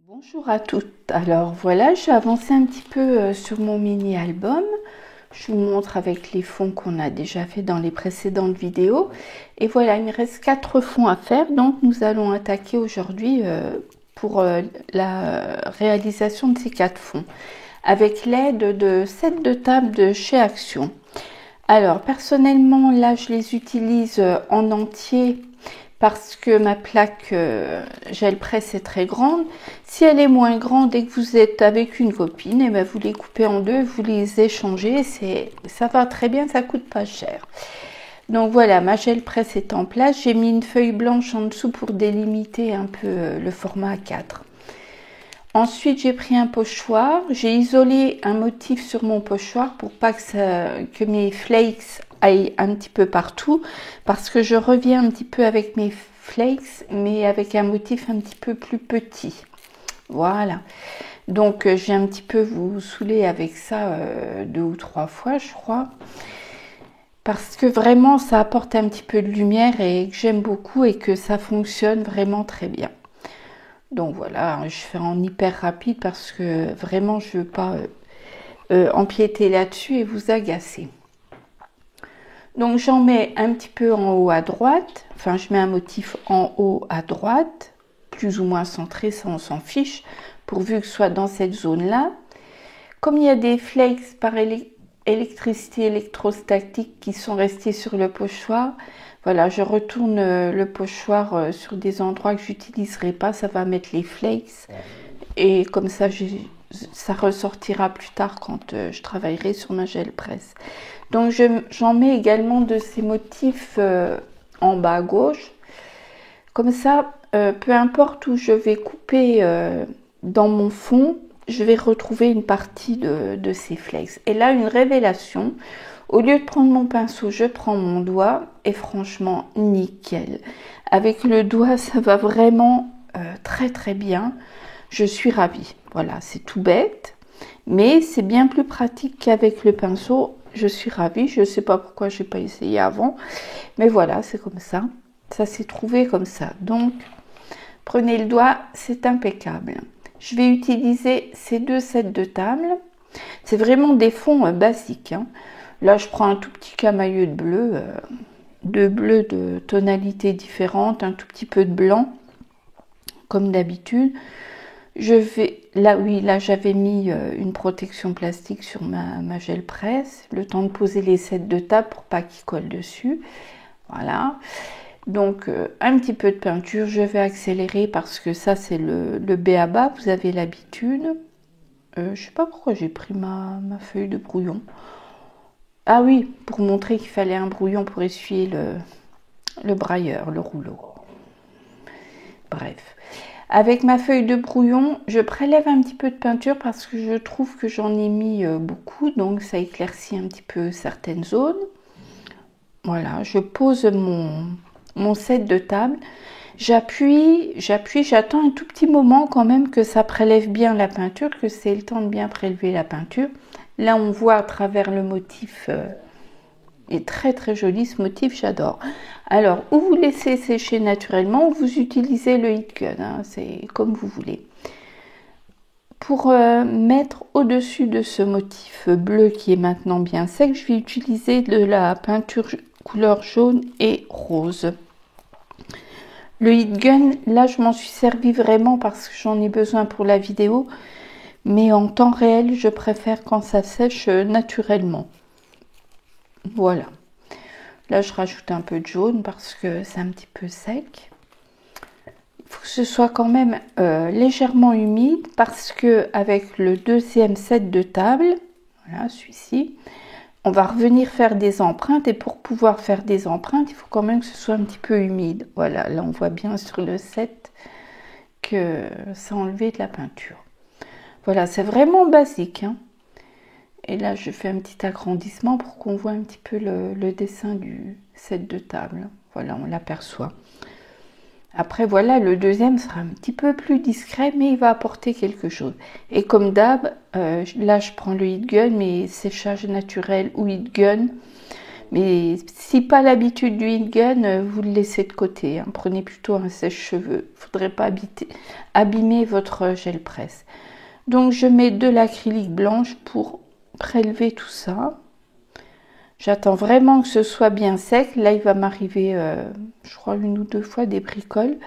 Bonjour à toutes. Alors voilà, j'ai avancé un petit peu sur mon mini-album. Je vous montre avec les fonds qu'on a déjà fait dans les précédentes vidéos. Et voilà, il me reste 4 fonds à faire. Donc nous allons attaquer aujourd'hui pour la réalisation de ces 4 fonds avec l'aide de sets de table de chez Action. Alors personnellement, là je les utilise en entier parce que ma plaque gel presse est très grande. Si elle est moins grande et que vous êtes avec une copine, et bien vous les coupez en deux, vous les échangez, ça va très bien, ça coûte pas cher. Donc voilà, ma gel presse est en place. J'ai mis une feuille blanche en dessous pour délimiter un peu le format A4. Ensuite, j'ai pris un pochoir. J'ai isolé un motif sur mon pochoir pour pas que mes flakes aillent un petit peu partout. Parce que je reviens un petit peu avec mes flakes, mais avec un motif un petit peu plus petit. Voilà. Donc, je vais un petit peu vous saouler avec ça 2 ou 3 fois, je crois. Parce que vraiment, ça apporte un petit peu de lumière et que j'aime beaucoup et que ça fonctionne vraiment très bien. Donc voilà, je fais en hyper rapide parce que vraiment je ne veux pas empiéter là-dessus et vous agacer. Donc j'en mets un petit peu en haut à droite, enfin je mets un motif en haut à droite, plus ou moins centré, ça on s'en fiche, pourvu que ce soit dans cette zone-là. Comme il y a des flakes par électricité électrostatique qui sont restés sur le pochoir, voilà, je retourne le pochoir sur des endroits que j'utiliserai pas, ça va mettre les flakes et comme ça ça ressortira plus tard quand je travaillerai sur ma gel presse. Donc j'en mets également de ces motifs en bas à gauche. Comme ça, peu importe où je vais couper dans mon fond, je vais retrouver une partie de ces flakes. Et là, une révélation. Au lieu de prendre mon pinceau, je prends mon doigt et franchement, nickel. Avec le doigt, ça va vraiment très très bien. Je suis ravie. Voilà, c'est tout bête, mais c'est bien plus pratique qu'avec le pinceau. Je suis ravie. Je ne sais pas pourquoi je n'ai pas essayé avant, mais voilà, c'est comme ça. Ça s'est trouvé comme ça. Donc, prenez le doigt, c'est impeccable. Je vais utiliser ces 2 sets de table. C'est vraiment des fonds basiques, hein. Là, je prends un tout petit camailleux de bleu de tonalités différentes, un tout petit peu de blanc, comme d'habitude. Là j'avais mis une protection plastique sur ma gel presse, le temps de poser les sets de table pour pas qu'ils collent dessus. Voilà. Donc, un petit peu de peinture, je vais accélérer parce que ça, c'est le b.a-ba, vous avez l'habitude. Je sais pas pourquoi j'ai pris ma feuille de brouillon. Ah oui, pour montrer qu'il fallait un brouillon pour essuyer le brailleur, le rouleau. Bref. Avec ma feuille de brouillon, je prélève un petit peu de peinture parce que je trouve que j'en ai mis beaucoup, donc ça éclaircit un petit peu certaines zones. Voilà, je pose mon set de table. J'appuie, j'attends un tout petit moment quand même que ça prélève bien la peinture, que c'est le temps de bien prélever la peinture. Là, on voit à travers le motif, est très très joli ce motif, j'adore. Alors, ou vous laissez sécher naturellement, ou vous utilisez le heat gun, hein, c'est comme vous voulez. Pour mettre au-dessus de ce motif bleu qui est maintenant bien sec, je vais utiliser de la peinture couleur jaune et rose. Le heat gun, là je m'en suis servi vraiment parce que j'en ai besoin pour la vidéo, mais en temps réel, je préfère quand ça sèche naturellement. Voilà. Là, je rajoute un peu de jaune parce que c'est un petit peu sec. Il faut que ce soit quand même légèrement humide parce que avec le 2e set de table, voilà, celui-ci, on va revenir faire des empreintes et pour pouvoir faire des empreintes, il faut quand même que ce soit un petit peu humide. Voilà, là on voit bien sur le set que ça a enlevé de la peinture. Voilà, c'est vraiment basique, hein. Et là, je fais un petit agrandissement pour qu'on voit un petit peu le dessin du set de table. Voilà, on l'aperçoit. Après, voilà, le 2e sera un petit peu plus discret, mais il va apporter quelque chose. Et comme d'hab, là, je prends le heat gun, mais séchage naturel ou heat gun. Mais si pas l'habitude du heat gun, vous le laissez de côté, hein. Prenez plutôt un sèche-cheveux. Il ne faudrait pas abîmer votre gel presse. Donc je mets de l'acrylique blanche pour prélever tout ça. J'attends vraiment que ce soit bien sec. Là, il va m'arriver, je crois, 1 ou 2 fois des bricoles.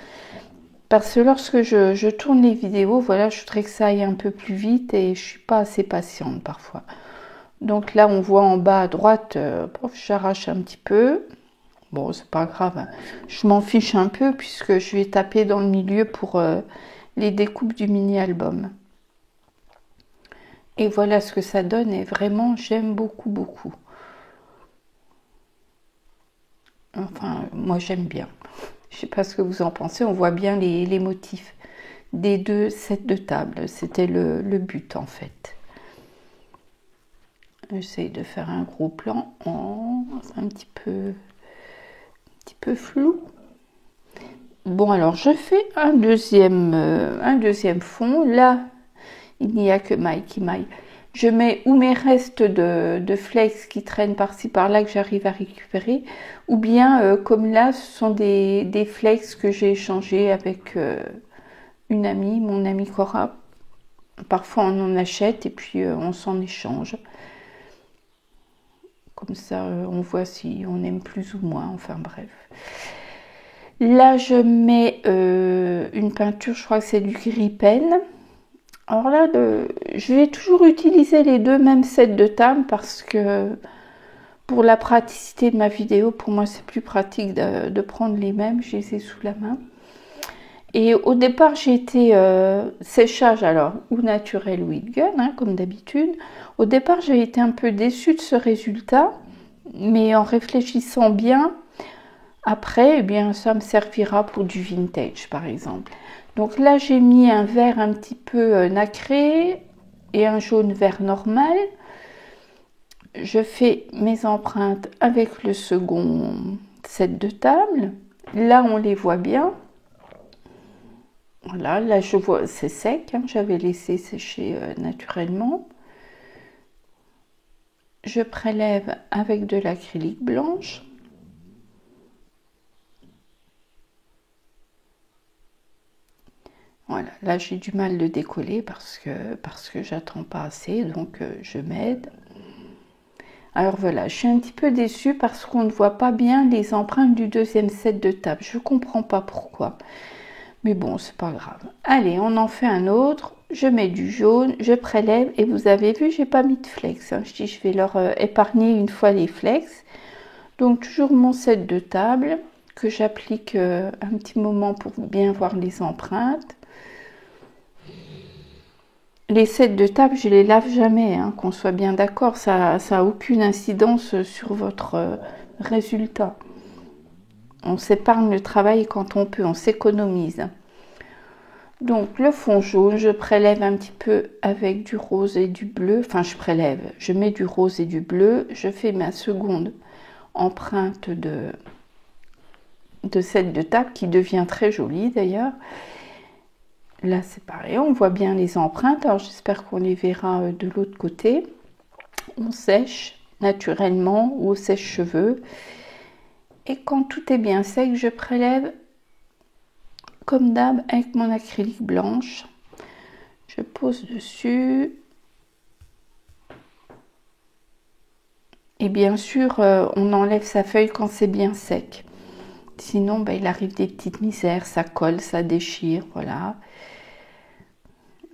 Parce que lorsque je tourne les vidéos, voilà, je voudrais que ça aille un peu plus vite et je suis pas assez patiente parfois. Donc là, on voit en bas à droite, j'arrache un petit peu. Bon, c'est pas grave, hein. Je m'en fiche un peu puisque je vais taper dans le milieu pour les découpes du mini-album. Et voilà ce que ça donne et vraiment, j'aime beaucoup, beaucoup. Enfin, moi, j'aime bien. Je sais pas ce que vous en pensez, on voit bien les motifs des 2 sets de table. C'était le but en fait. J'essaye de faire un gros plan. C'est un petit peu flou. Bon, alors je fais un deuxième fond. Là, il n'y a que maille qui maille. Je mets ou mes restes de flex qui traînent par-ci par-là que j'arrive à récupérer, ou bien comme là, ce sont des flex que j'ai échangés avec une amie, mon amie Cora. Parfois on en achète et puis on s'en échange. Comme ça, on voit si on aime plus ou moins, enfin bref. Là, je mets une peinture, je crois que c'est du gris pen. Alors là, je vais toujours utiliser les 2 mêmes sets de table parce que pour la praticité de ma vidéo, pour moi, c'est plus pratique de prendre les mêmes. Je les ai sous la main. Et au départ, j'ai été séchage, alors, ou naturel ou heat gun, hein, comme d'habitude. Au départ, j'ai été un peu déçue de ce résultat, mais en réfléchissant bien, après, eh bien, ça me servira pour du vintage, par exemple. Donc là, j'ai mis un vert un petit peu nacré et un jaune vert normal. Je fais mes empreintes avec le second set de table. Là, on les voit bien. Voilà, là, je vois, c'est sec, hein, j'avais laissé sécher naturellement. Je prélève avec de l'acrylique blanche. Voilà, là j'ai du mal de décoller parce que j'attends pas assez, donc je m'aide. Alors voilà, je suis un petit peu déçue parce qu'on ne voit pas bien les empreintes du deuxième set de table. Je comprends pas pourquoi. Mais bon, c'est pas grave. Allez, on en fait un autre. Je mets du jaune, je prélève et vous avez vu, j'ai pas mis de flex, hein. Je dis, je vais leur épargner une fois les flex. Donc toujours mon set de table que j'applique un petit moment pour bien voir les empreintes. Les sets de table, je les lave jamais, hein, qu'on soit bien d'accord, ça a aucune incidence sur votre résultat. On s'épargne le travail quand on peut, on s'économise. Donc le fond jaune, je prélève un petit peu avec du rose et du bleu. Enfin, je prélève, je mets du rose et du bleu. Je fais ma seconde empreinte de set de table qui devient très jolie d'ailleurs. Là, c'est pareil, on voit bien les empreintes. Alors, j'espère qu'on les verra de l'autre côté. On sèche naturellement ou au sèche-cheveux. Et quand tout est bien sec, je prélève comme d'hab avec mon acrylique blanche. Je pose dessus. Et bien sûr, on enlève sa feuille quand c'est bien sec. Sinon, ben, il arrive des petites misères, ça colle, ça déchire, voilà.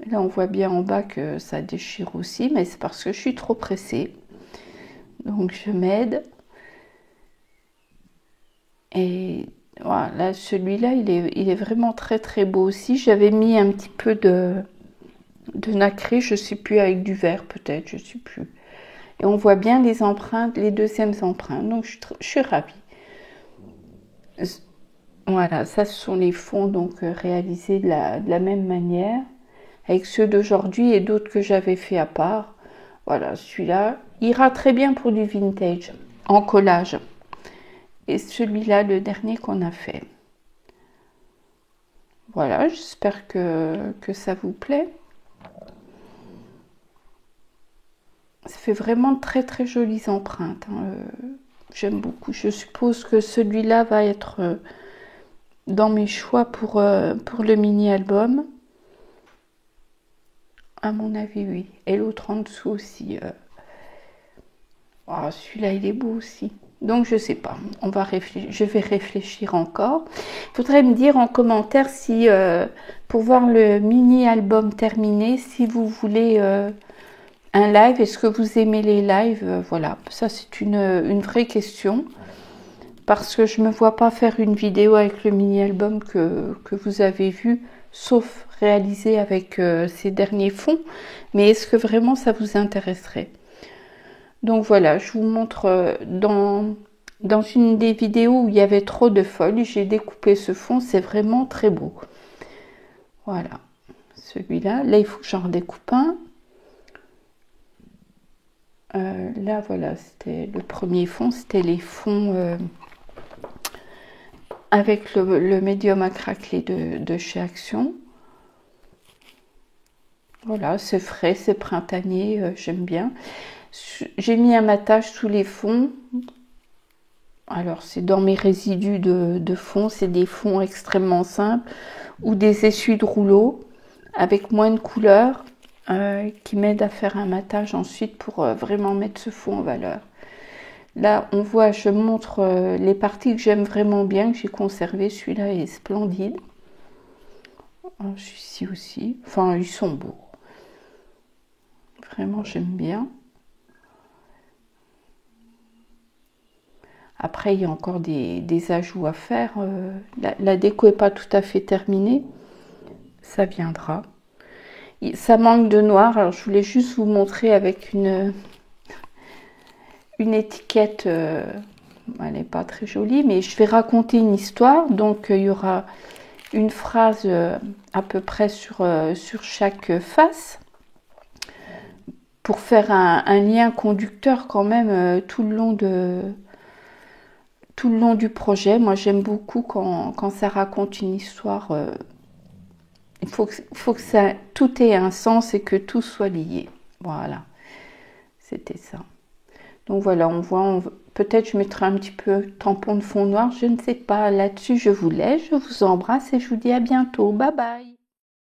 Là, on voit bien en bas que ça déchire aussi, mais c'est parce que je suis trop pressée. Donc, je m'aide. Et voilà, celui-là, il est vraiment très très beau aussi. J'avais mis un petit peu de nacré, je ne sais plus, avec du vert peut-être, je ne sais plus. Et on voit bien les empreintes, les deuxièmes empreintes. Donc, je suis ravie. Voilà, ça, ce sont les fonds donc réalisés de la même manière, avec ceux d'aujourd'hui et d'autres que j'avais fait à part. Voilà, celui-là ira très bien pour du vintage, en collage. Et celui-là, le dernier qu'on a fait. Voilà, j'espère que ça vous plaît. Ça fait vraiment très très jolies empreintes, hein. J'aime beaucoup. Je suppose que celui-là va être dans mes choix pour le mini-album. À mon avis, oui. Et l'autre en dessous aussi. Oh, celui-là, il est beau aussi. Donc, je sais pas. Je vais réfléchir encore. Il faudrait me dire en commentaire si, pour voir le mini-album terminé, si vous voulez un live. Est-ce que vous aimez les lives? Voilà. Ça, c'est une vraie question. Parce que je ne me vois pas faire une vidéo avec le mini-album que vous avez vu, sauf réalisé avec ces derniers fonds. Mais est-ce que vraiment ça vous intéresserait? Donc voilà, je vous montre dans une des vidéos où il y avait trop de feuilles, j'ai découpé ce fond, c'est vraiment très beau. Voilà, celui-là. Là, il faut que j'en redécoupe un. Là, voilà, c'était le premier fond, c'était les fonds avec le médium à craqueler de chez Action. Voilà, c'est frais, c'est printanier, j'aime bien. J'ai mis un matage sous les fonds. Alors, c'est dans mes résidus de fond, c'est des fonds extrêmement simples ou des essuies de rouleau avec moins de couleurs qui m'aident à faire un matage ensuite pour vraiment mettre ce fond en valeur. Là, on voit, je montre les parties que j'aime vraiment bien, que j'ai conservées. Celui-là est splendide. Celui-ci aussi. Enfin, ils sont beaux. Vraiment, j'aime bien. Après, il y a encore des ajouts à faire. La déco n'est pas tout à fait terminée. Ça viendra. Ça manque de noir. Alors, je voulais juste vous montrer avec une étiquette. Elle n'est pas très jolie, mais je vais raconter une histoire. Donc, il y aura une phrase à peu près sur chaque face. Pour faire un lien conducteur quand même tout le long du projet. Moi, j'aime beaucoup quand ça raconte une histoire. Il faut que tout ait un sens et que tout soit lié. Voilà, c'était ça. Donc voilà, on voit, peut-être je mettrai un petit peu tampon de fond noir, je ne sais pas. Là-dessus, je vous laisse, je vous embrasse et je vous dis à bientôt. Bye bye.